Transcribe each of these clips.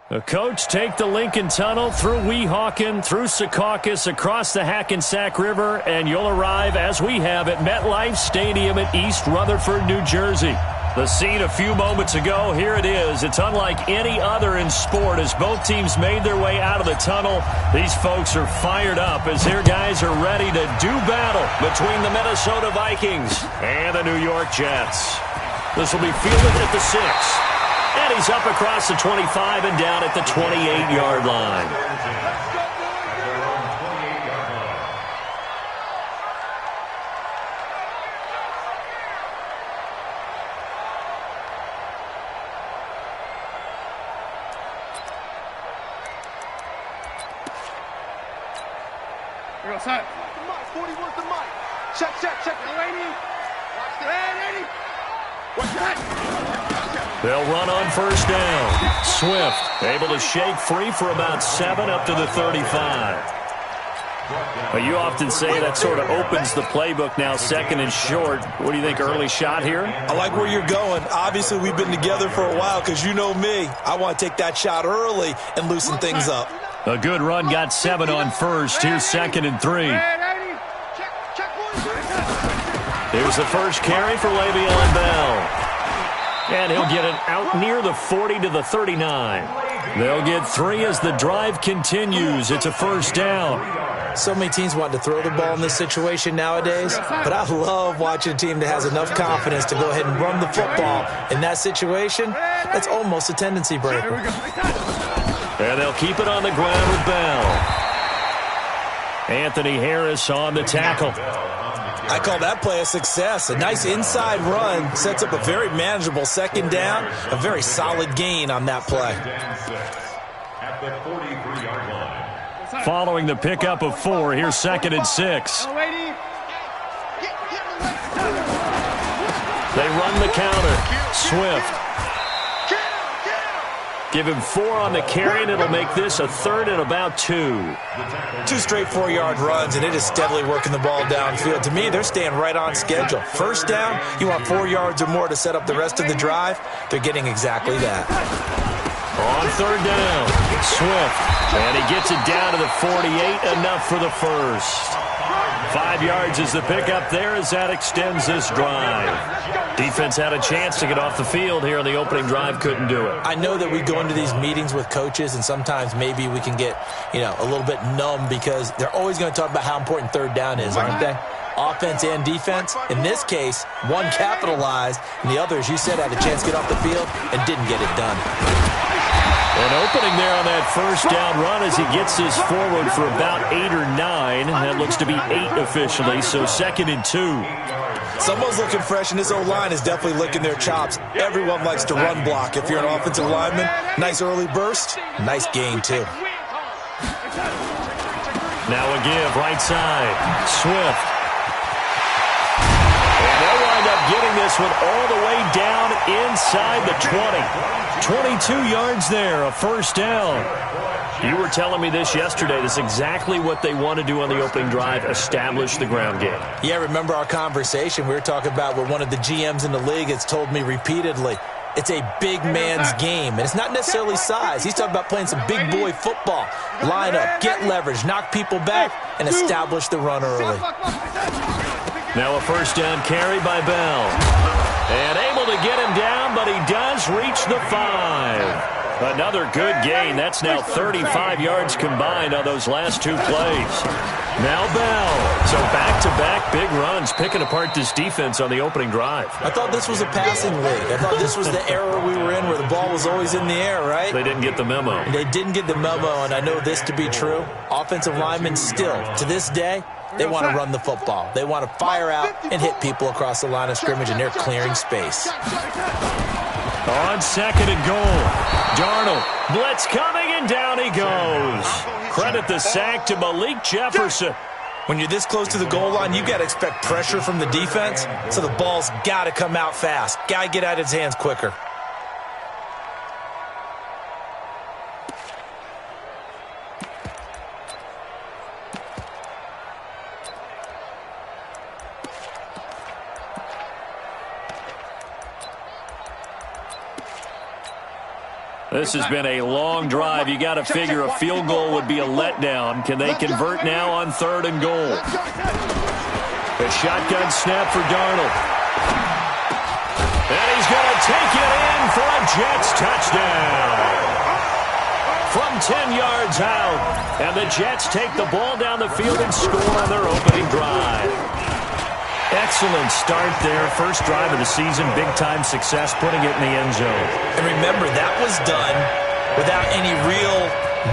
The coach take the Lincoln Tunnel through Weehawken, through Secaucus, across the Hackensack River, and you'll arrive, as we have, at MetLife Stadium at East Rutherford, New Jersey. The scene a few moments ago, here it is. It's unlike any other in sport as both teams made their way out of the tunnel. These folks are fired up as their guys are ready to do battle between the Minnesota Vikings and the New York Jets. This will be fielded at the 6. And he's up across the 25 and down at the 28-yard line. Here goes Hut. 40 wants the mic. Check. Lady. Watch that. What's that? They'll run on first down. Swift able to shake free for about 7 up to the 35. Well, you often say that sort of opens the playbook now, second and short. What do you think, early shot here? I like where you're going. Obviously, we've been together for a while because you know me. I want to take that shot early and loosen things up. A good run got 7 on first. Here's 2nd and 3. Here's the first carry for Le'Veon Bell. And he'll get it out near the 40 to the 39. They'll get 3 as the drive continues. It's a first down. So many teams want to throw the ball in this situation nowadays, but I love watching a team that has enough confidence to go ahead and run the football. In that situation, that's almost a tendency breaker. And they'll keep it on the ground with Bell. Anthony Harris on the tackle. I call that play a success. A nice inside run sets up a very manageable second down. A very solid gain on that play. Following the pickup of 4, here's 2nd and 6. They run the counter. Swift. Give him 4 on the carry, and it'll make this a 3rd and about 2. 2 straight 4-yard runs, and it is steadily working the ball downfield. To me, they're staying right on schedule. First down, you want 4 yards or more to set up the rest of the drive. They're getting exactly that. On 3rd down, Swift. And he gets it down to the 48, enough for the first. 5 yards is the pickup there as that extends this drive. Defense had a chance to get off the field here on the opening drive, couldn't do it. I know that we go into these meetings with coaches, and sometimes maybe we can get, a little bit numb because they're always going to talk about how important 3rd down is, aren't they? Offense and defense. In this case, one capitalized, and the other, as you said, had a chance to get off the field and didn't get it done. An opening there on that first down run as he gets this forward for about 8 or 9. That looks to be 8 officially, so 2nd and 2. Someone's looking fresh, and this O-line is definitely licking their chops. Everyone likes to run block. If you're an offensive lineman, nice early burst, nice gain, too. Now a give, right side. Swift. And they'll wind up getting this one all the way down inside the 20. 22 yards there, a first down. You were telling me this yesterday. This is exactly what they want to do on the opening drive, establish the ground game. Yeah, remember our conversation. We were talking about what one of the GMs in the league has told me repeatedly. It's a big man's game, and it's not necessarily size. He's talking about playing some big boy football. Line up, get leverage, knock people back, and establish the run early. Now a first down carry by Bell. And able to get him down, but he does reach the 5. Another good gain. That's now 35 yards combined on those last 2 plays. Now Bell. So back-to-back big runs, picking apart this defense on the opening drive. I thought this was a passing league. I thought this was the era we were in where the ball was always in the air, right? They didn't get the memo. They didn't get the memo, and I know this to be true. Offensive linemen still, to this day, they want to run the football. They want to fire out and hit people across the line of scrimmage, and they're clearing space. On 2nd and goal, Darnold, blitz coming, and down he goes. Credit the sack to Malik Jefferson. When you're this close to the goal line, you got to expect pressure from the defense, so the ball's got to come out fast. Got to get out of his hands quicker. This has been a long drive. You got to figure a field goal would be a letdown. Can they convert now on 3rd and goal? A shotgun snap for Darnold. And he's going to take it in for a Jets touchdown. From 10 yards out. And the Jets take the ball down the field and score on their opening drive. Excellent start there. First drive of the season. Big-time success putting it in the end zone. And remember, that was done without any real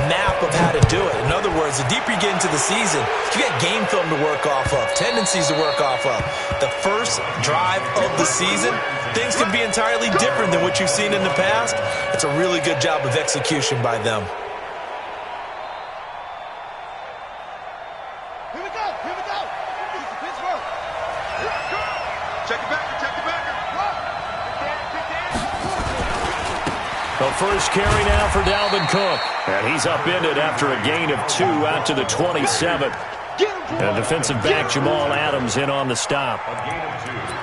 map of how to do it. In other words, the deeper you get into the season, you get game film to work off of, tendencies to work off of. The first drive of the season, things can be entirely different than what you've seen in the past. It's a really good job of execution by them. Here we go. Pittsburgh. Check it back. The first carry now for Dalvin Cook. And he's upended after a gain of 2 out to the 27. And defensive back Jamal Adams in on the stop.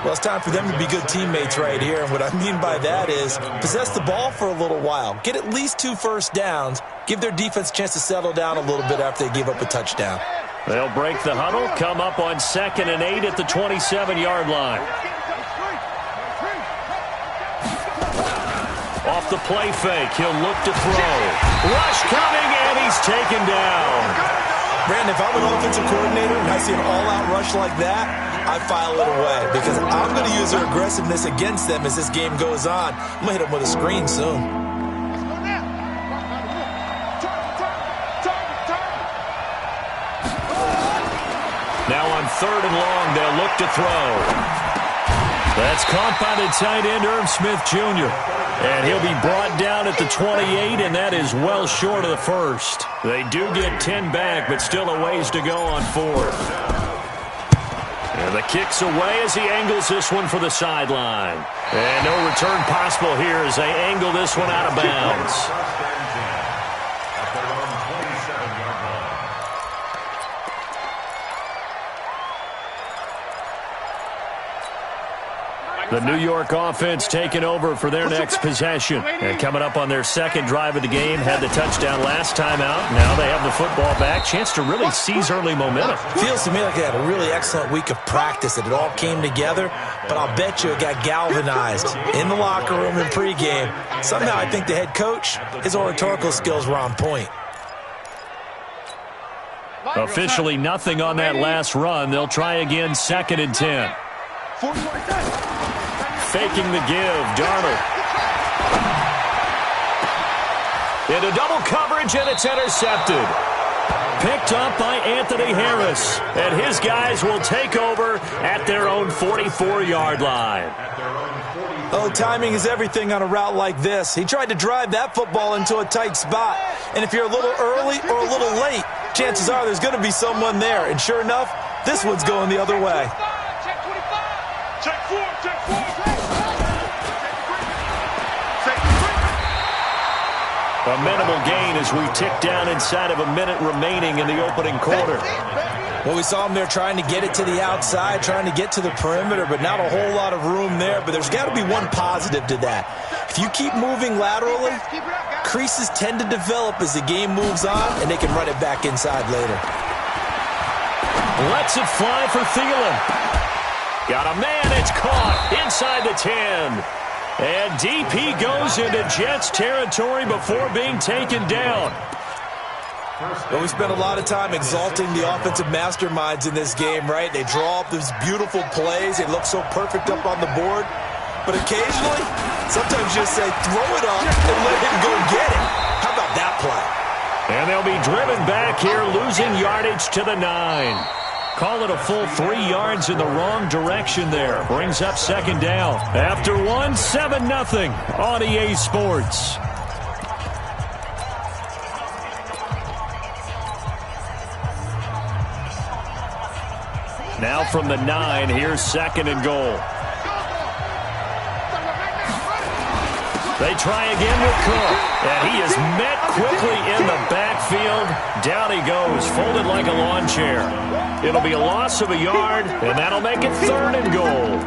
Well, it's time for them to be good teammates right here. And what I mean by that is possess the ball for a little while. Get at least 2 first downs. Give their defense a chance to settle down a little bit after they give up a touchdown. They'll break the huddle, come up on 2nd and 8 at the 27-yard line. Off the play fake, he'll look to throw. Rush coming, and he's taken down. Brandon, if I'm an offensive coordinator and I see an all-out rush like that, I file it away because I'm going to use their aggressiveness against them as this game goes on. I'm going to hit them with a screen soon. Now on 3rd and long, they'll look to throw. That's caught by the tight end, Irv Smith Jr. And he'll be brought down at the 28, and that is well short of the first. They do get 10 back, but still a ways to go on 4th. And the kick's away as he angles this one for the sideline. And no return possible here as they angle this one out of bounds. The New York offense taking over for their next possession. And coming up on their 2nd drive of the game, had the touchdown last time out. Now they have the football back. Chance to really seize early momentum. Feels to me like they had a really excellent week of practice, that it all came together. But I'll bet you it got galvanized in the locker room in pregame. Somehow I think the head coach, his oratorical skills were on point. Officially nothing on that last run. They'll try again 2nd and 10. Faking the give, Darnold. Into double coverage, and it's intercepted. Picked up by Anthony Harris. And his guys will take over at their own 44-yard line. Oh, timing is everything on a route like this. He tried to drive that football into a tight spot. And if you're a little early or a little late, chances are there's going to be someone there. And sure enough, this one's going the other way. Check 4. A minimal gain as we tick down inside of a minute remaining in the opening quarter. Well, we saw him there trying to get it to the outside, trying to get to the perimeter, but not a whole lot of room there. But there's got to be one positive to that. If you keep moving laterally, creases tend to develop as the game moves on, and they can run it back inside later. Lets it fly for Thielen. Got a man, it's caught inside the 10. And DP goes into Jets territory before being taken down. Well, we spent a lot of time exalting the offensive masterminds in this game, right? They draw up these beautiful plays. They look so perfect up on the board. But occasionally, sometimes you just say, throw it up and let him go get it. How about that play? And they'll be driven back here, losing yardage to the 9. Call it a full 3 yards in the wrong direction there. Brings up 2nd down. After 1, 7-0 on EA Sports. Now from the 9, here's 2nd and goal. They try again with Cook. And he is met quickly in the backfield. Down he goes, folded like a lawn chair. It'll be a loss of a yard, and that'll make it 3rd and goal.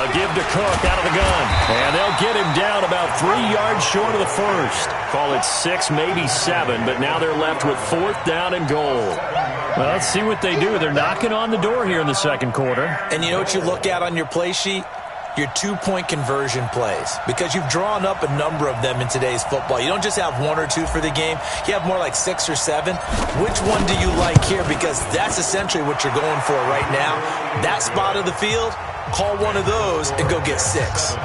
A give to Cook out of the gun. And they'll get him down about 3 yards short of the first. Call it 6, maybe 7, but now they're left with 4th down and goal. Well, let's see what they do. They're knocking on the door here in the second quarter. And you know what you look at on your play sheet? Your 2-point conversion plays, because you've drawn up a number of them in today's football. You don't just have 1 or 2 for the game. You have more like 6 or 7. Which one do you like here? Because that's essentially what you're going for right now. That spot of the field, call one of those and go get 6.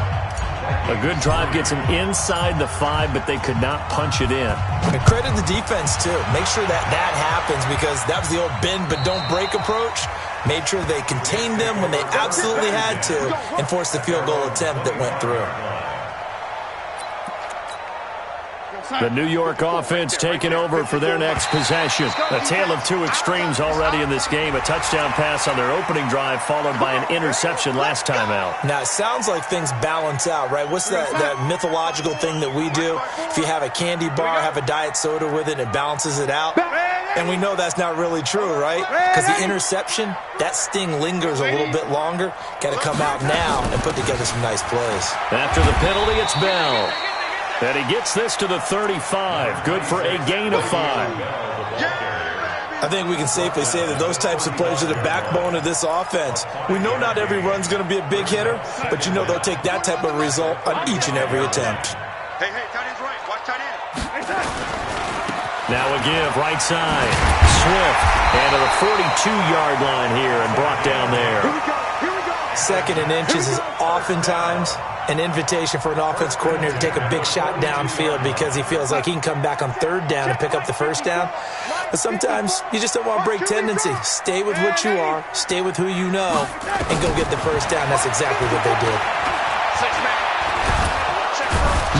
A good drive gets them inside the 5, but they could not punch it in. And credit the defense, too. Make sure that that happens, because that was the old bend but don't break approach. Made sure they contained them when they absolutely had to and forced the field goal attempt that went through. The New York offense taking over for their next possession. A tale of 2 extremes already in this game. A touchdown pass on their opening drive, followed by an interception last time out. Now, it sounds like things balance out, right? What's that mythological thing that we do? If you have a candy bar, have a diet soda with it, it balances it out. And we know that's not really true, right? Because the interception, that sting lingers a little bit longer. Got to come out now and put together some nice plays. After the penalty, it's Bell. And he gets this to the 35. Good for a gain of 5. I think we can safely say that those types of plays are the backbone of this offense. We know not every run's going to be a big hitter, but you know they'll take that type of result on each and every attempt. Hey, tight end's right. Watch tight end. Now a give, right side. Swift. And to the 42-yard line here and brought down there. Here we go. 2nd and inches is oftentimes an invitation for an offense coordinator to take a big shot downfield because he feels like he can come back on 3rd down and pick up the 1st down. But sometimes you just don't want to break tendency. Stay with what you are, stay with who you know, and go get the 1st down. That's exactly what they did.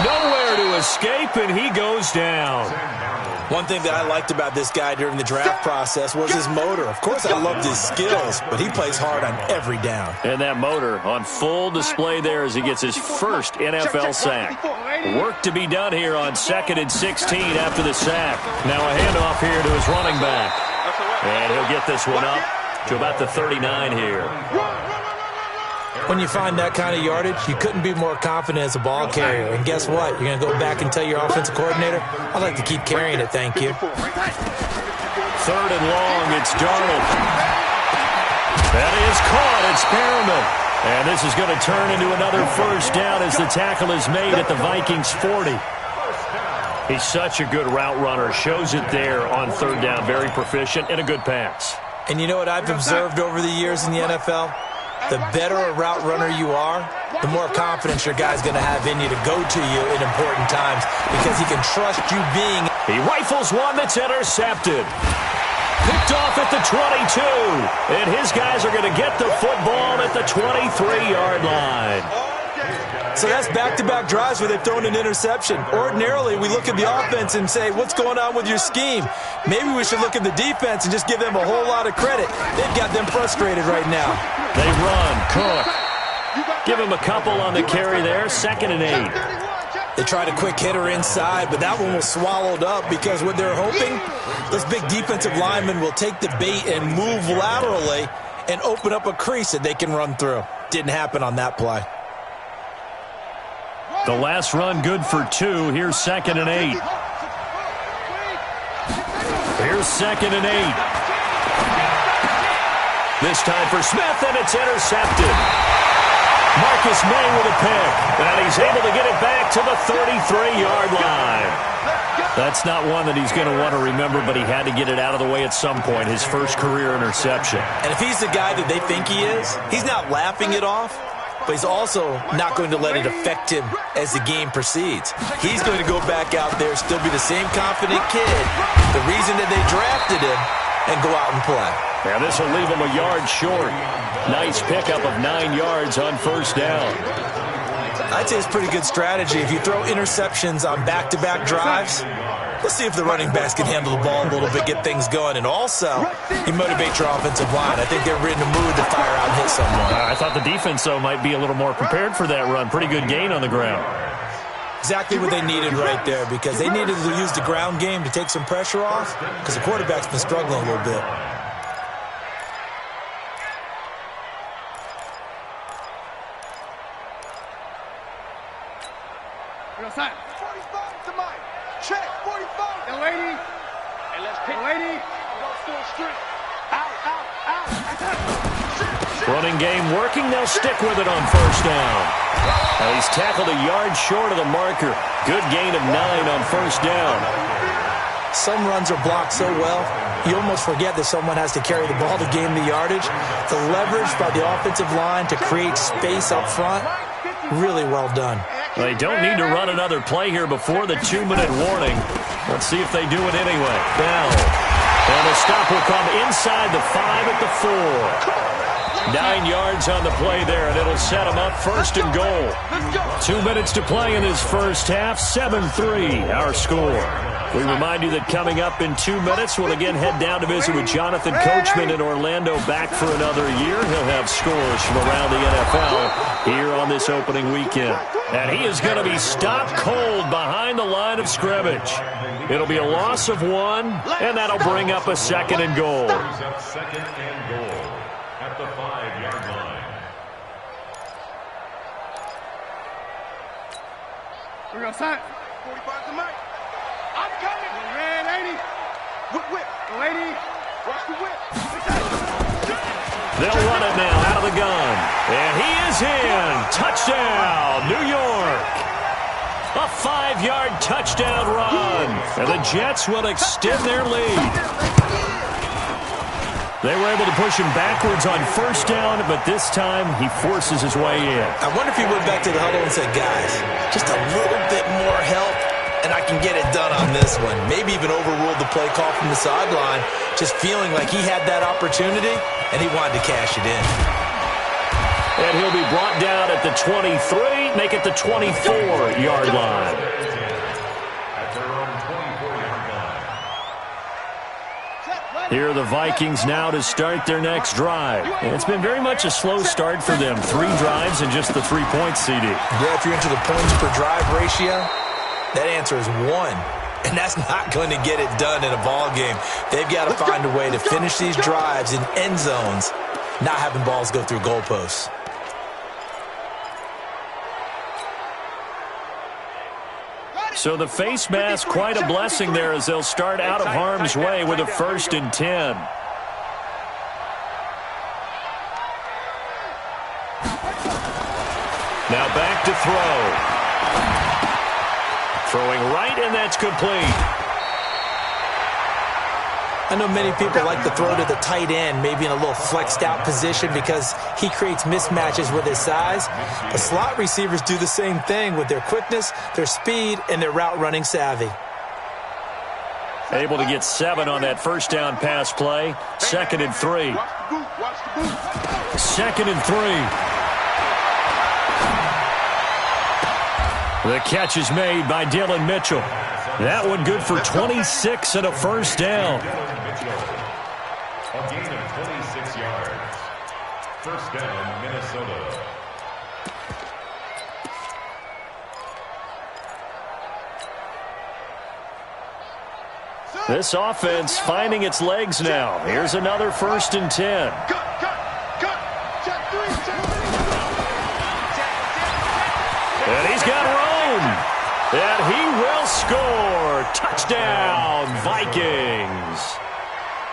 Nowhere to escape, and he goes down. One thing that I liked about this guy during the draft process was his motor. Of course, I loved his skills, but he plays hard on every down. And that motor on full display there as he gets his first NFL sack. Work to be done here on 2nd and 16 after the sack. Now a handoff here to his running back. And he'll get this one up to about the 39 here. When you find that kind of yardage, you couldn't be more confident as a ball carrier. And guess what? You're going to go back and tell your offensive coordinator, I'd like to keep carrying it, thank you. 3rd and long, it's Darnold. That is caught. It's Perriman. And this is going to turn into another 1st down as the tackle is made at the Vikings 40. He's such a good route runner. Shows it there on 3rd down. Very proficient and a good pass. And you know what I've observed over the years in the NFL? The better a route runner you are, the more confidence your guy's going to have in you to go to you in important times because he can trust you being. He rifles one that's intercepted. Picked off at the 22. And his guys are going to get the football at the 23-yard line. So that's back-to-back drives where they've thrown an interception. Ordinarily, we look at the offense and say, what's going on with your scheme? Maybe we should look at the defense and just give them a whole lot of credit. They've got them frustrated right now. They run. Cook. Give him a couple on the carry there. 2nd and 8. They tried a quick hitter inside, but that one was swallowed up because what they're hoping, those big defensive linemen will take the bait and move laterally and open up a crease that they can run through. Didn't happen on that play. The last run good for 2. Here's 2nd and 8. Here's 2nd and 8. This time for Smith, and it's intercepted. Marcus May with a pick, and he's able to get it back to the 33-yard line. That's not one that he's going to want to remember, but he had to get it out of the way at some point, his first career interception. And if he's the guy that they think he is, he's not laughing it off. But he's also not going to let it affect him as the game proceeds. He's going to go back out there, still be the same confident kid, the reason that they drafted him, and go out and play. Now this will leave him a yard short. Nice pickup of 9 yards on 1st down. I'd say it's pretty good strategy. If you throw interceptions on back-to-back drives, let's see if the running backs can handle the ball a little bit, get things going. And also, you motivate your offensive line. I think they're in the mood to fire out and hit someone. I thought the defense, though, might be a little more prepared for that run. Pretty good gain on the ground. Exactly what they needed right there, because they needed to use the ground game to take some pressure off, because the quarterback's been struggling a little bit. 45 to Mike. Check, 45. The lady. Hey, let's pick. The lady. Go full strength. Out. Running game working. They'll stick with it on first down. Well, he's tackled a yard short of the marker. Good gain of 9 on first down. Some runs are blocked so well, you almost forget that someone has to carry the ball to gain the yardage. The leverage by the offensive line to create space up front, really well done. They don't need to run another play here before the 2-minute warning. Let's see if they do it anyway. Bell. And the stop will come inside the 5 at the 4. 9 yards on the play there, and it'll set them up first and goal. 2 minutes to play in this first half. 7-3 our score. We remind you that coming up in 2 minutes, we'll again head down to visit with Jonathan Coachman in Orlando, back for another year. He'll have scores from around the NFL here on this opening weekend. And he is going to be stopped cold behind the line of scrimmage. It'll be a loss of 1, and that'll bring up a second and goal. Second and goal at the 5-yard line. We're going to sign. 45 to Mike. I'm coming. Red 80. Whip. Lady. Watch the whip. They'll run it now out of the gun. And he is in. Touchdown, New York. A 5-yard touchdown run. And the Jets will extend their lead. They were able to push him backwards on first down, but this time he forces his way in. I wonder if he went back to the huddle and said, guys, just a little bit more help, and I can get it done on this one. Maybe even overruled the play call from the sideline, just feeling like he had that opportunity, and he wanted to cash it in. And he'll be brought down at the 23, make it the 24-yard line. At their own 24-yard line. Here are the Vikings now to start their next drive. And it's been very much a slow start for them. 3 drives and just the 3 points, CD. Yeah, if you're into the points per drive ratio, that answer is 1. And that's not going to get it done in a ball game. They've got to find a way to finish these drives in end zones, not having balls go through goalposts. So the face mask, quite a blessing there as they'll start out of harm's way with a 1st and 10. Now back to throw. Throwing right, and that's complete. I know many people like to throw to the tight end, maybe in a little flexed out position because he creates mismatches with his size. But slot receivers do the same thing with their quickness, their speed, and their route running savvy. Able to get 7 on that first down pass play. 2nd and 3. 2nd and 3. The catch is made by Dylan Mitchell. That one good for 26 and a first down. A gain of 26 yards. First down, Minnesota. This offense finding its legs now. Here's another 1st and 10. And he's got room. And he will score. Touchdown, Vikings.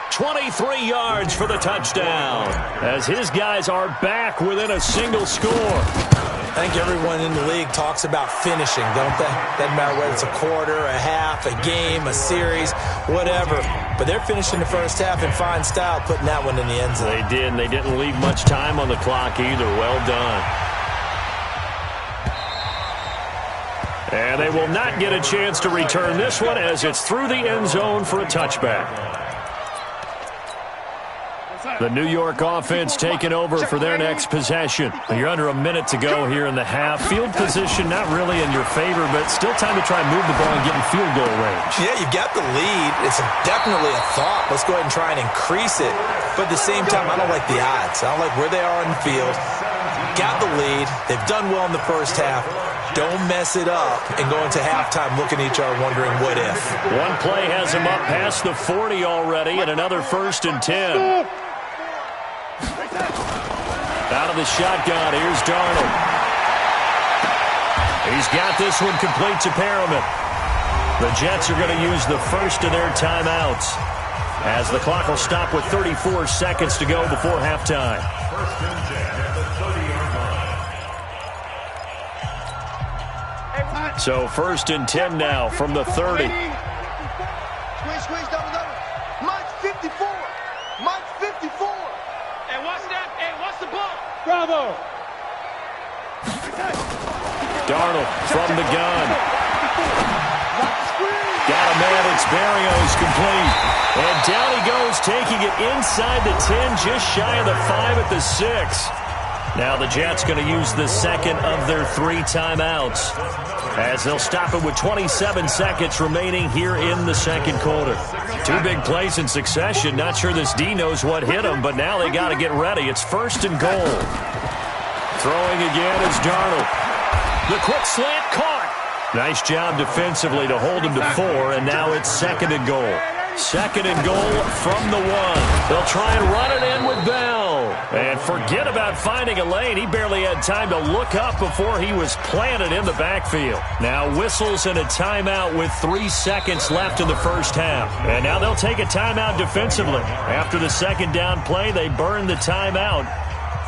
23 yards for the touchdown as his guys are back within a single score. I think everyone in the league talks about finishing, don't they? Doesn't matter whether it's a quarter, a half, a game, a series, whatever. But they're finishing the first half in fine style, putting that one in the end zone. They did, and they didn't leave much time on the clock either. Well done. And they will not get a chance to return this one as it's through the end zone for a touchback. The New York offense taking over for their next possession. You're under a minute to go here in the half. Field position not really in your favor, but still time to try and move the ball and get in field goal range. Yeah, you've got the lead. It's definitely a thought. Let's go ahead and try and increase it. But at the same time, I don't like the odds. I don't like where they are on the field. Got the lead. They've done well in the first half. Don't mess it up and go into halftime looking at each other wondering what if. One play has him up past the 40 already and another 1st and 10. Out of the shotgun, here's Darnold. He's got this one complete to Perriman. The Jets are going to use the first of their timeouts, as the clock will stop with 34 seconds to go before halftime. First and 10 at the 30-yard line. So first and 10 now from the 30. Squish, double. Mike 54. Mike 54. Hey, what's that? Hey, what's the ball? Bravo. Darnold from the gun. Got a man, it's Berrios, complete. And down he goes, taking it inside the 10, just shy of the 5 at the 6. Now the Jets going to use the second of their 3 timeouts, as they'll stop it with 27 seconds remaining here in the second quarter. 2 big plays in succession. Not sure this D knows what hit him, but now they got to get ready. It's first and goal. Throwing again is Darnold. The quick slant caught. Nice job defensively to hold him to 4, and now it's second and goal. Second and goal from the 1. They'll try and run it in with Bell. And forget about finding a lane. He barely had time to look up before he was planted in the backfield. Now whistles and a timeout with 3 seconds left in the first half. And now they'll take a timeout defensively. After the second down play, they burn the timeout,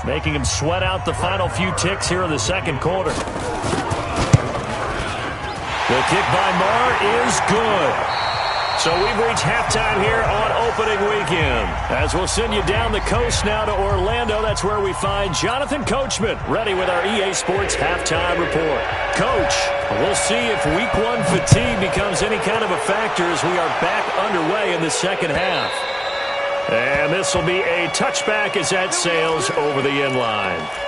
making him sweat out the final few ticks here in the second quarter. The kick by Marr is good. So we've reached halftime here on opening weekend, as we'll send you down the coast now to Orlando. That's where we find Jonathan Coachman, ready with our EA Sports halftime report. Coach, we'll see if week 1 fatigue becomes any kind of a factor as we are back underway in the second half. And this will be a touchback as that sails over the end line.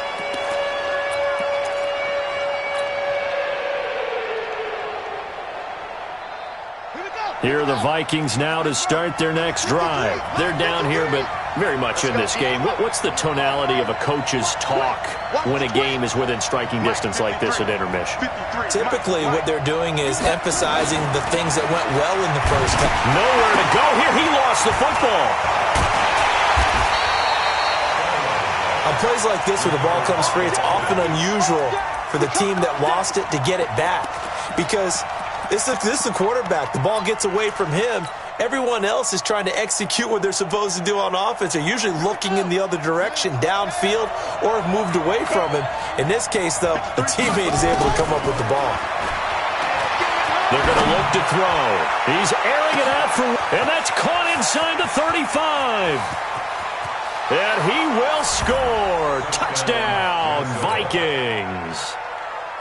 Here are the Vikings now to start their next drive. They're down here, but very much in this game. What's the tonality of a coach's talk when a game is within striking distance like this at intermission? Typically, what they're doing is emphasizing the things that went well in the first half. Nowhere to go here. He lost the football. On plays like this where the ball comes free, it's often unusual for the team that lost it to get it back, because this is the quarterback. The ball gets away from him. Everyone else is trying to execute what they're supposed to do on offense. They're usually looking in the other direction, downfield, or have moved away from him. In this case, though, the teammate is able to come up with the ball. They're going to look to throw. He's airing it out for, and that's caught inside the 35. And he will score. Touchdown, Vikings.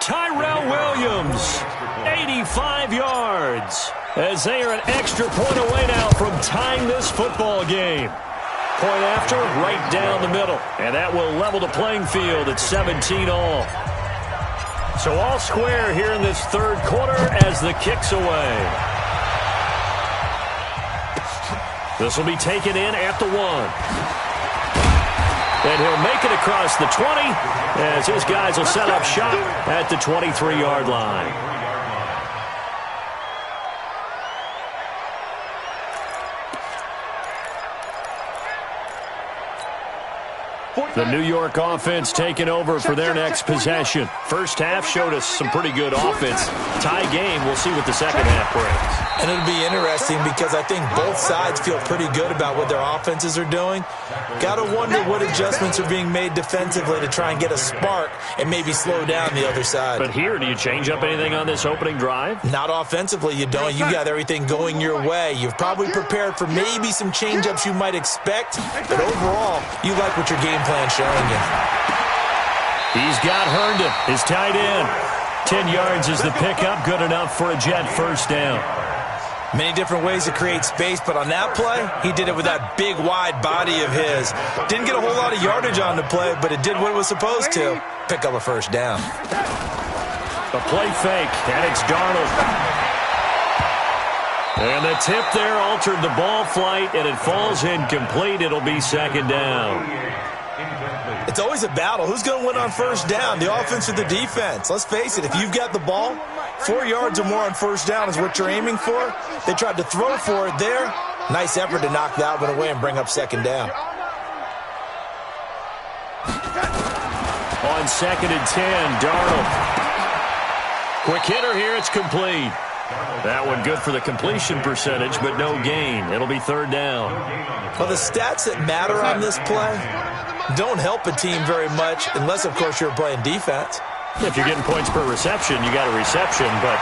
Tyrell Williams, 85 yards, as they are an extra point away now from tying this football game. Point after, right down the middle, and that will level the playing field at 17 all. So all square here in this third quarter as the kick's away. This will be taken in at the 1. And he'll make it across the 20 as his guys will set up shop at the 23-yard line. The New York offense taking over for their next possession. First half showed us some pretty good offense. Tie game, we'll see what the second half brings. And it'll be interesting because I think both sides feel pretty good about what their offenses are doing. Got to wonder what adjustments are being made defensively to try and get a spark and maybe slow down the other side. But here, do you change up anything on this opening drive? Not offensively, you don't. You got everything going your way. You've probably prepared for maybe some change-ups you might expect, but overall, you like what your game plan's showing you. He's got Herndon, his tight end. 10 yards is the pickup, good enough for a Jet first down. Many different ways to create space, but on that play, he did it with that big, wide body of his. Didn't get a whole lot of yardage on the play, but it did what it was supposed to. Pick up a first down. The play fake, and it's Darnold. And the tip there altered the ball flight, and it falls incomplete. It'll be second down. It's always a battle. Who's going to win on first down, the offense or the defense? Let's face it, if you've got the ball, 4 yards or more on first down is what you're aiming for. They tried to throw for it there. Nice effort to knock that one away and bring up second down. On second and 10, Darnold. Quick hitter here. It's complete. That one good for the completion percentage, but no gain. It'll be third down. Well, the stats that matter on this play don't help a team very much unless, of course, you're playing defense. If you're getting points per reception, you got a reception, but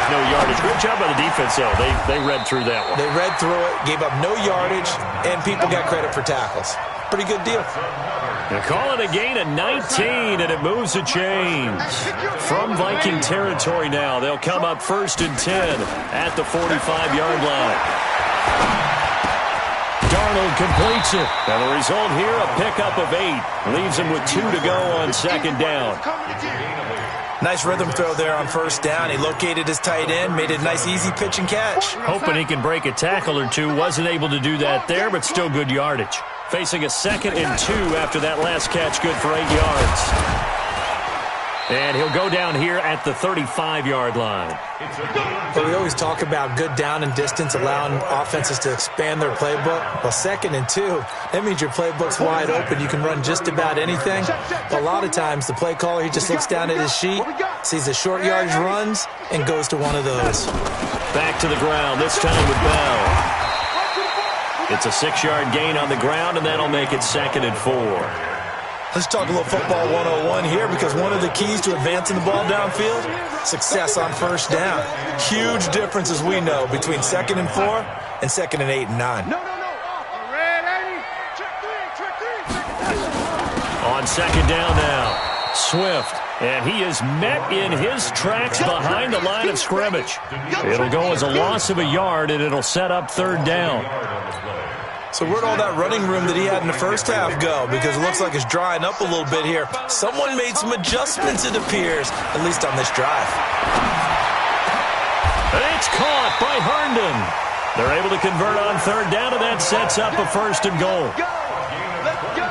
no yardage. Good job by the defense, though. They read through that one. They read through it, gave up no yardage, and people got credit for tackles. Pretty good deal. They call it a gain of 19, and it moves the chains. From Viking territory now, they'll come up 1st and 10 at the 45-yard line. Darnold completes it. And the result here, a pickup of 8. Leaves him with 2 to go on 2nd down. Nice rhythm throw there on 1st down. He located his tight end, made it a nice, easy pitch and catch. Hoping he can break a tackle or two. Wasn't able to do that there, but still good yardage. Facing a 2nd and 2 after that last catch, good for 8 yards. And he'll go down here at the 35-yard line. But we always talk about good down and distance, allowing offenses to expand their playbook. Well, 2nd and 2, that means your playbook's wide open. You can run just about anything. But a lot of times, the play caller, he just looks down at his sheet, sees the short yardage runs, and goes to one of those. Back to the ground, this time with Bell. It's a 6-yard gain on the ground, and that'll make it 2nd and 4. Let's talk a little football 101 here, because one of the keys to advancing the ball downfield, success on 1st down. Huge difference, as we know, between 2nd and 4 and 2nd and 8 and 9. No. Red 80. Check 3. On 2nd down now, Swift. And he is met in his tracks behind the line of scrimmage. It'll go as a loss of a yard, and it'll set up 3rd down. So where'd all that running room that he had in the 1st half go? Because it looks like it's drying up a little bit here. Someone made some adjustments, it appears, at least on this drive. It's caught by Herndon. They're able to convert on 3rd down, and that sets up a 1st and goal.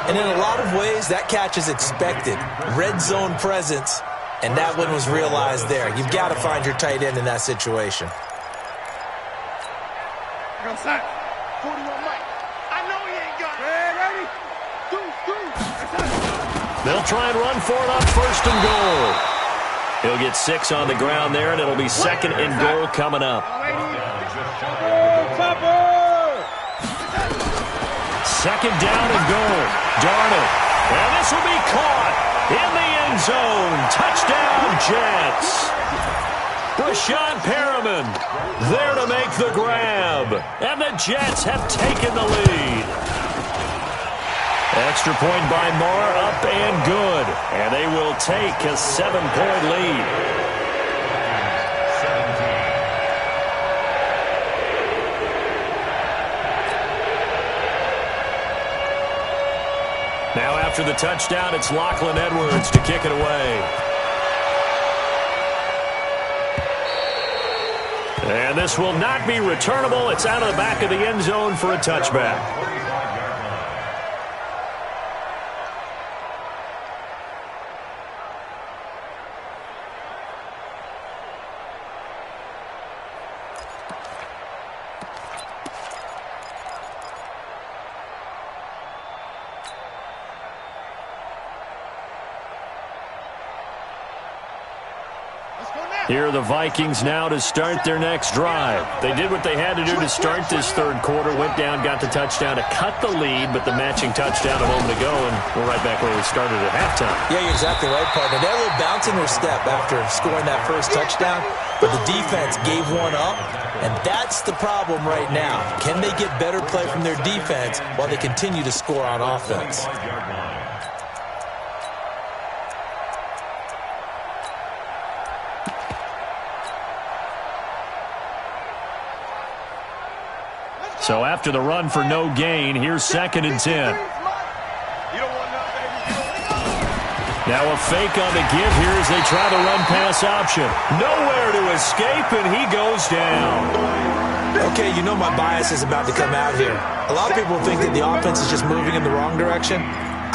And in a lot of ways, that catch is expected. Red zone presence, and that one was realized there. You've got to find your tight end in that situation. Outside. 41 Mike. I know he ain't got it. Red 80. They'll try and run for it on 1st and goal. He'll get 6 on the ground there, and it'll be 2nd and goal coming up. 2nd down and goal. Darnold. And this will be caught in the end zone. Touchdown, Jets. Brashad Perriman there to make the grab. And the Jets have taken the lead. Extra point by Marr, up and good. And they will take a 7-point lead. Now after the touchdown, it's Lachlan Edwards to kick it away. And this will not be returnable. It's out of the back of the end zone for a touchback. Here are the Vikings now to start their next drive. They did what they had to do to start this 3rd quarter. Went down, got the touchdown to cut the lead, but the matching touchdown a moment ago, and we're right back where we started at halftime. Yeah, you're exactly right, partner. They had a little bounce in their step after scoring that first touchdown, but the defense gave one up, and that's the problem right now. Can they get better play from their defense while they continue to score on offense? So after the run for no gain, here's 2nd and 10. Now a fake on the give here as they try the run-pass option. Nowhere to escape, and he goes down. Okay, you know my bias is about to come out here. A lot of people think that the offense is just moving in the wrong direction.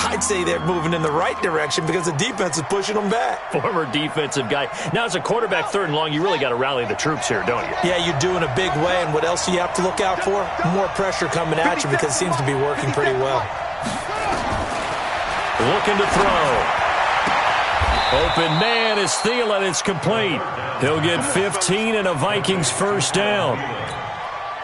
I'd say they're moving in the right direction because the defense is pushing them back. Former defensive guy. Now, as a quarterback 3rd and long, you really got to rally the troops here, don't you? Yeah, you do in a big way, and what else do you have to look out for? More pressure coming at you because it seems to be working pretty well. Looking to throw. Open man is Thielen. It's complete. He'll get 15 and a Vikings first down.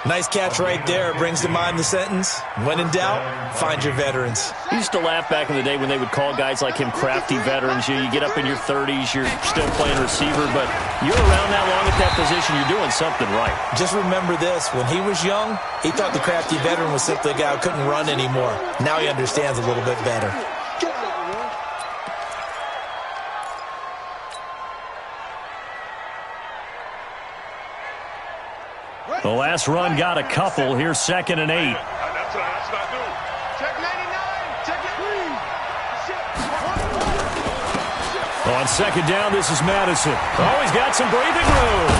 Nice catch right there. Brings to mind the sentence, when in doubt, find your veterans. I used to laugh back in the day when they would call guys like him crafty veterans. You get up in your 30s, you're still playing receiver, but you're around that long at that position, you're doing something right. Just remember this. When he was young, he thought the crafty veteran was simply a guy who couldn't run anymore. Now he understands a little bit better. The last run got a couple. Here's 2nd and 8. That's not new. Check 99. Check it. On 2nd down, this is Madison. Oh, he's got some breathing room.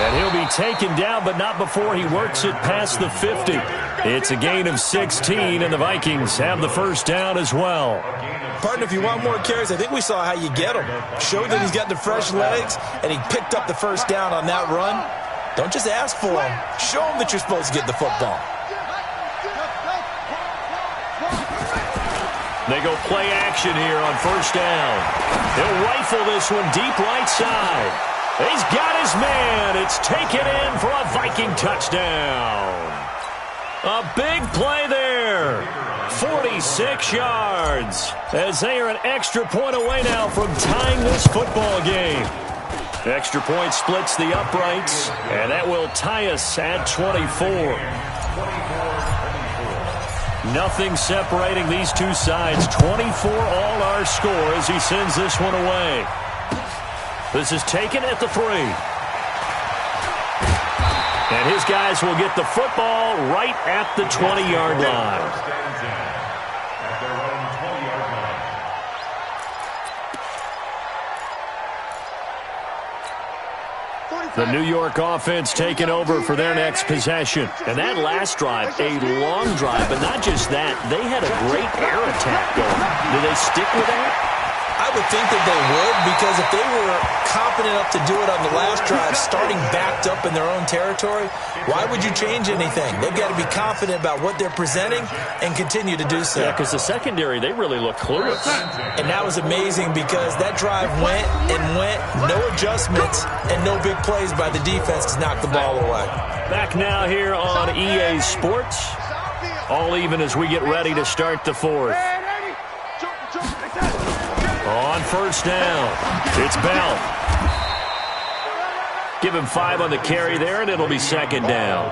And he'll be taken down, but not before he works it past the 50. It's a gain of 16, and the Vikings have the first down as well. Partner, if you want more carries, I think we saw how you get him. Showed that he's got the fresh legs, and he picked up the first down on that run. Don't just ask for him. Show him that you're supposed to get the football. They go play action here on first down. He'll rifle this one deep right side. He's got his man. It's taken in for a Viking touchdown. A big play there. 46 yards. As they are an extra point away now from tying this football game. Extra point splits the uprights, and that will tie us at 24. Nothing separating these two sides. 24 all our score as he sends this one away. This is taken at the 3. And his guys will get the football right at the 20-yard line. The New York offense taking over for their next possession. And that last drive, a long drive, but not just that. They had a great air attack going. Do they stick with that? I would think that they would, because if they were confident enough to do it on the last drive, starting backed up in their own territory, why would you change anything? They've got to be confident about what they're presenting and continue to do so. Yeah, because the secondary, they really look clueless. And that was amazing because that drive went and went, no adjustments, and no big plays by the defense to knock the ball away. Back now here on EA Sports. All even as we get ready to start the fourth. On first down, it's Bell. Give him 5 on the carry there, and it'll be 2nd down.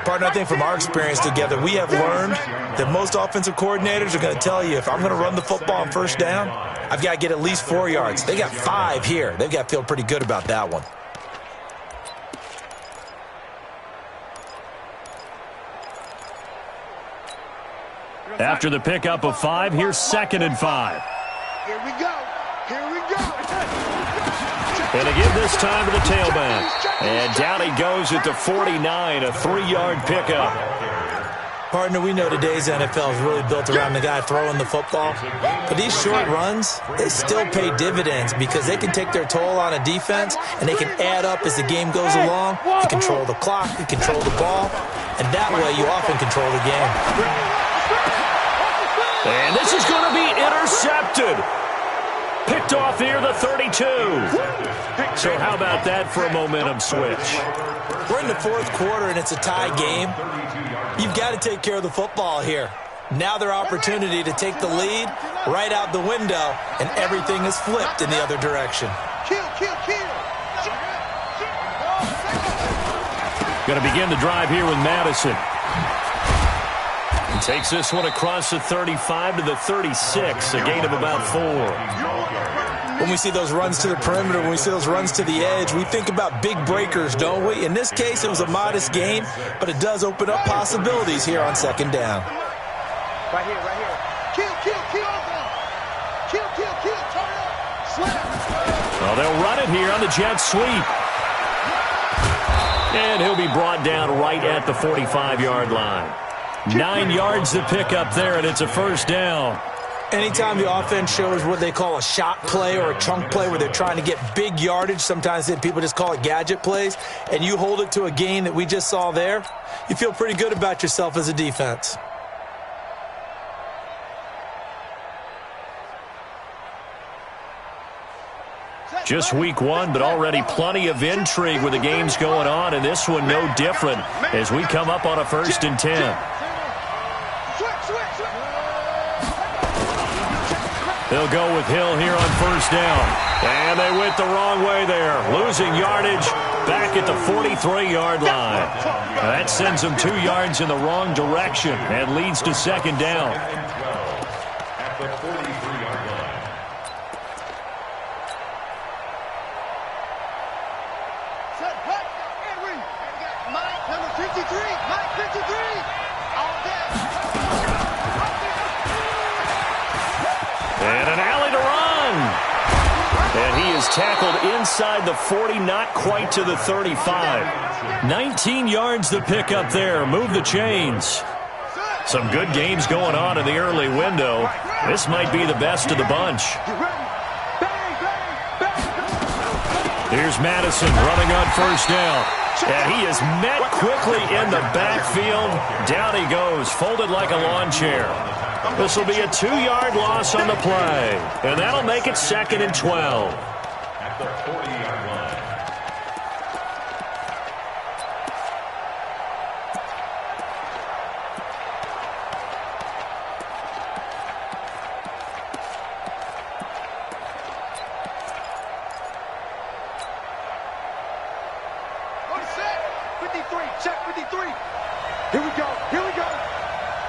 Partner, I think from our experience together, we have learned that most offensive coordinators are going to tell you, if I'm going to run the football on first down, I've got to get at least 4 yards. They got 5 here. They've got to feel pretty good about that one. After the pickup of 5, here's 2nd and 5. Here we go. Here we go. And again this time to the tailback. And down he goes at the 49, a 3-yard pickup. Partner, we know today's NFL is really built around the guy throwing the football. But these short runs, they still pay dividends because they can take their toll on a defense, and they can add up as the game goes along. You control the clock, you control the ball, and that way you often control the game. And this is going to be intercepted. Picked off here, the 32. So how about that for a momentum switch? We're in the 4th quarter, and it's a tie game. You've got to take care of the football here. Now their opportunity to take the lead right out the window, and everything is flipped in the other direction. Kill, kill, kill. Going to begin the drive here with Madison. Takes this one across the 35 to the 36, a gain of about 4. When we see those runs to the perimeter, when we see those runs to the edge, we think about big breakers, don't we? In this case, it was a modest gain, but it does open up possibilities here on 2nd down. Right here, right here. Kill, kill, kill. Kill, kill, kill. Turn up. Slap. Well, they'll run it here on the jet sweep. And he'll be brought down right at the 45-yard line. 9 yards to pick up there, and it's a first down. Anytime the offense shows what they call a shot play or a chunk play where they're trying to get big yardage, sometimes people just call it gadget plays, and you hold it to a gain that we just saw there, you feel pretty good about yourself as a defense. Just week 1, but already plenty of intrigue with the games going on, and this one no different as we come up on a 1st and 10. They'll go with Hill here on 1st down. And they went the wrong way there, losing yardage back at the 43-yard line. That sends them 2 yards in the wrong direction and leads to 2nd down. At the 43-yard line. Set, hut, and ring. Mike, number 53. Mike, 53. All day. And an alley to run. And he is tackled inside the 40, not quite to the 35. 19 yards to pick up there. Move the chains. Some good games going on in the early window. This might be the best of the bunch. Here's Madison running on 1st down. And he is met quickly in the backfield. Down he goes, folded like a lawn chair. This will be a 2-yard loss on the play. And that'll make it 2nd and 12. At the 40-yard line. Here we go. Here we go.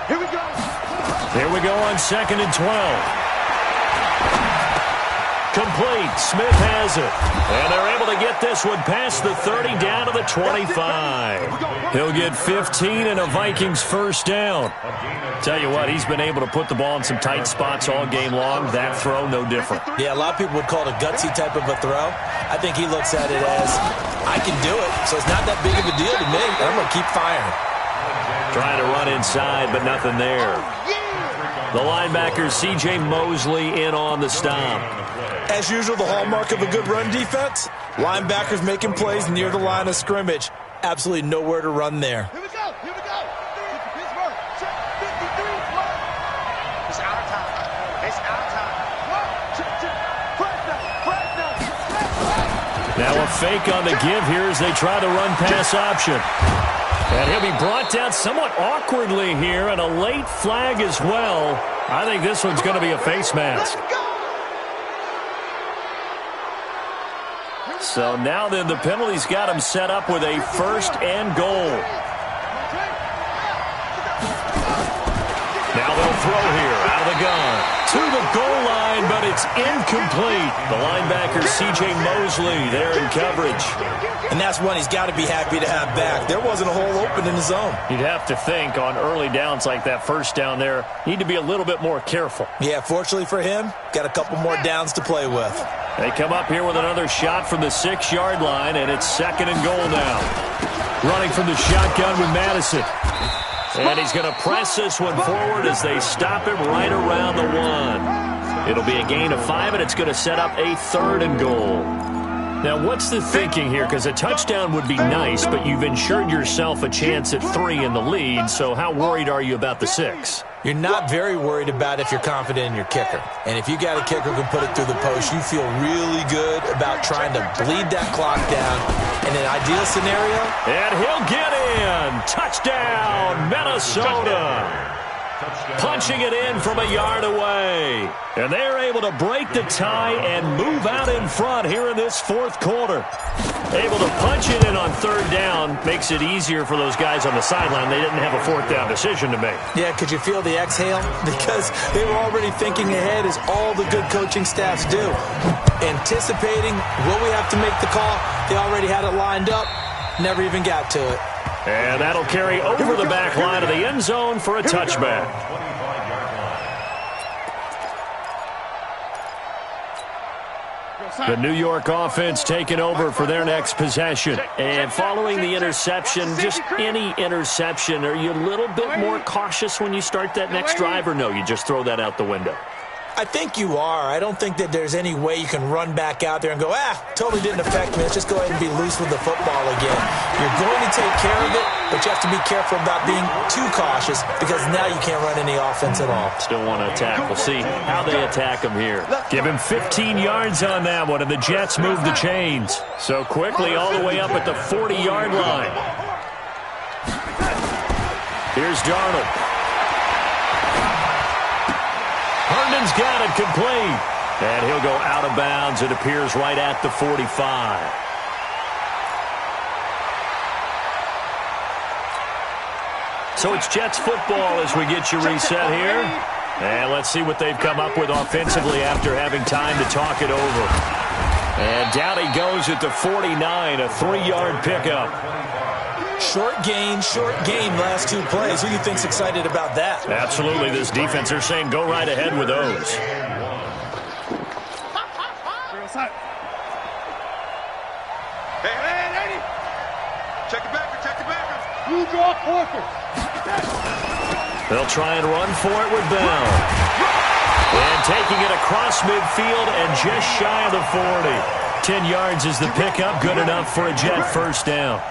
Here we go. Here we go on 2nd and 12. Complete. Smith has it. And they're able to get this one past the 30 down to the 25. He'll get 15 and a Vikings 1st down. Tell you what, he's been able to put the ball in some tight spots all game long. That throw, no different. Yeah, a lot of people would call it a gutsy type of a throw. I think he looks at it as, I can do it, so it's not that big of a deal to me, and I'm going to keep firing. Trying to run inside, but nothing there. The linebacker, C.J. Mosley, in on the stop. As usual, the hallmark of a good run defense, linebackers making plays near the line of scrimmage. Absolutely nowhere to run there. Here we go. Here we go. Pittsburgh. Check 53. It's our time. It's our time. Now a fake on the give here as they try the run-pass option. And he'll be brought down somewhat awkwardly here, and a late flag as well. I think this one's going to be a face mask. So now then the penalty's got him set up with a 1st and goal. Now they'll throw here out of the gun to the goal line, but it's incomplete. The linebacker, C.J. Mosley, there in coverage. And that's one he's got to be happy to have back. There wasn't a hole open in the zone. You'd have to think on early downs like that 1st down there, need to be a little bit more careful. Yeah, fortunately for him, got a couple more downs to play with. They come up here with another shot from the 6-yard line, and it's 2nd and goal now. Running from the shotgun with Madison. And he's going to press this one forward as they stop him right around the 1. It'll be a gain of 5, and it's going to set up a 3rd and goal. Now, what's the thinking here? Because a touchdown would be nice, but you've ensured yourself a chance at 3 in the lead, so how worried are you about the 6? You're not very worried about if you're confident in your kicker. And if you got a kicker who can put it through the post, you feel really good about trying to bleed that clock down. In an ideal scenario. And he'll get in. Touchdown, Minnesota. Punching it in from a yard away. And they're able to break the tie and move out in front here in this 4th quarter. Able to punch it in on 3rd down. Makes it easier for those guys on the sideline. They didn't have a 4th down decision to make. Yeah, could you feel the exhale? Because they were already thinking ahead, as all the good coaching staffs do. Anticipating, will we have to make the call? They already had it lined up. Never even got to it. And that'll carry over the back line of the end zone for a touchback. The New York offense taking over for their next possession. And following the interception, just any interception, are you a little bit more cautious when you start that next drive, or no, you just throw that out the window? I think you are. I don't think that there's any way you can run back out there and go, totally didn't affect me. Let's just go ahead and be loose with the football again. You're going to take care of it, but you have to be careful about being too cautious because now you can't run any offense at all. Still want to attack. We'll see how they attack him here. Give him 15 yards on that one, and the Jets move the chains. So quickly all the way up at the 40-yard line. Here's Darnold. Herndon's got it complete. And he'll go out of bounds. It appears right at the 45. So it's Jets football as we get you reset here. And let's see what they've come up with offensively after having time to talk it over. And down he goes at the 49, a 3-yard pickup. Short gain last 2 plays. Who do you think's excited about that? Absolutely. This defense, they're saying go right ahead with those. Hey, check it back. You draw Porter. They'll try and run for it with Bell. And taking it across midfield and just shy of the 40. 10 yards is the pickup. Good enough for a Jet first down.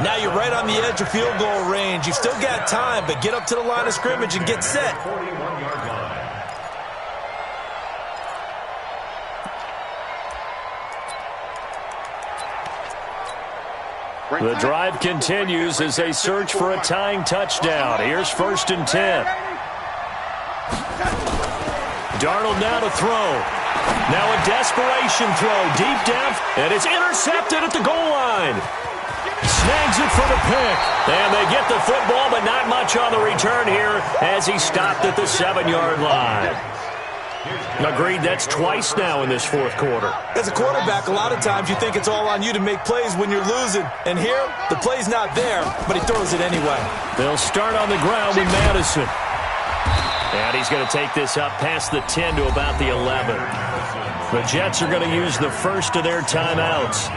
Now you're right on the edge of field goal range. You've still got time, but get up to the line of scrimmage and get set. 41-yard line. The drive continues as they search for a tying touchdown. Here's 1st and 10. Darnold now to throw. Now a desperation throw deep down, and it's intercepted at the goal line. Snags it for the pick. And they get the football, but not much on the return here as he stopped at the 7-yard line. Agreed, that's twice now in this 4th quarter. As a quarterback, a lot of times you think it's all on you to make plays when you're losing. And here, the play's not there, but he throws it anyway. They'll start on the ground with Madison. And he's going to take this up past the 10 to about the 11. The Jets are going to use the first of their timeouts,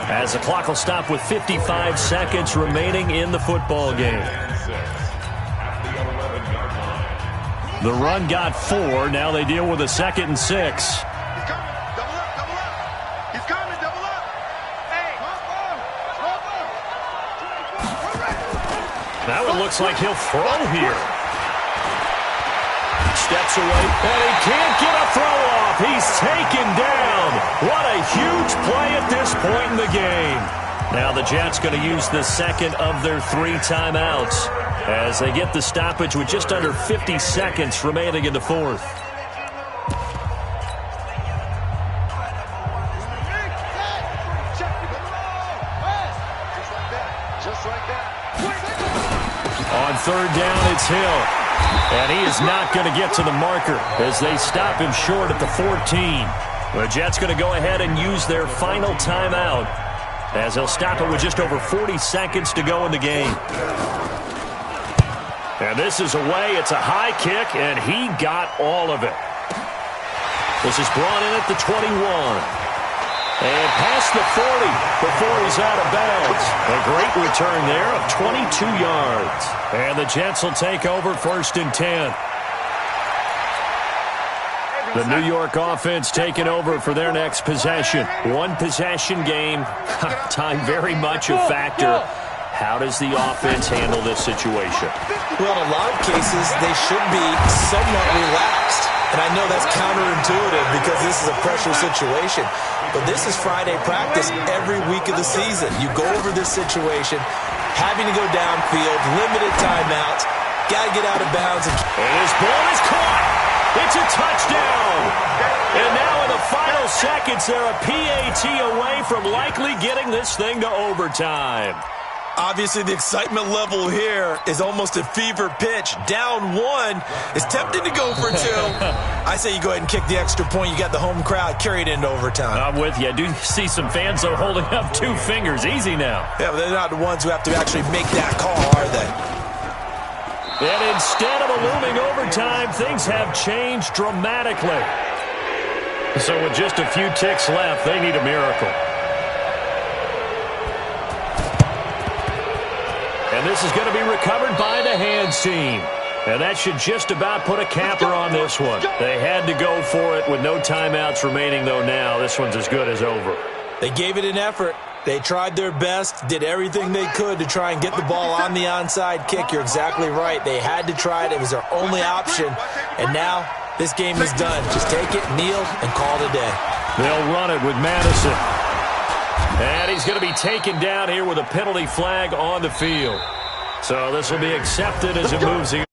as the clock will stop with 55 seconds remaining in the football game. The run got 4. Now they deal with a 2nd and 6. He's coming. Double up. He's coming. Double up. Hey. Now it looks like he'll throw here. Steps away, and he can't get a throw off. He's taken down. What a huge play at this point in the game. Now the Jets going to use the 2nd of their 3 timeouts as they get the stoppage with just under 50 seconds remaining in the 4th. On 3rd down, it's Hill. And he is not going to get to the marker as they stop him short at the 14. The Jets going to go ahead and use their final timeout as they'll stop it with just over 40 seconds to go in the game. And this is away. It's a high kick, and he got all of it. This is brought in at the 21. And past the 40 before he's out of bounds. A great return there of 22 yards. And the Jets will take over 1st and 10. The New York offense taking over for their next possession. 1-possession game. Time very much a factor. How does the offense handle this situation? Well, in a lot of cases, they should be somewhat relaxed. And I know that's counterintuitive because this is a pressure situation. But this is Friday practice every week of the season. You go over this situation, having to go downfield, limited timeouts, got to get out of bounds. And his ball is caught. It's a touchdown. And now in the final seconds, they're a PAT away from likely getting this thing to overtime. Obviously, the excitement level here is almost a fever pitch. Down 1. It's tempting to go for 2. I say you go ahead and kick the extra point. You got the home crowd, carry it into overtime. I'm with you. I do see some fans, though, holding up 2 fingers. Easy now. Yeah, but they're not the ones who have to actually make that call, are they? And instead of a looming overtime, things have changed dramatically. So with just a few ticks left, they need a miracle. And this is going to be recovered by the hands team. And that should just about put a capper on this one. They had to go for it with no timeouts remaining, though now. This one's as good as over. They gave it an effort. They tried their best, did everything they could to try and get the ball on the onside kick. You're exactly right. They had to try it. It was their only option. And now this game is done. Just take it, kneel, and call it a day. They'll run it with Madison. And he's going to be taken down here with a penalty flag on the field. So this will be accepted as it moves.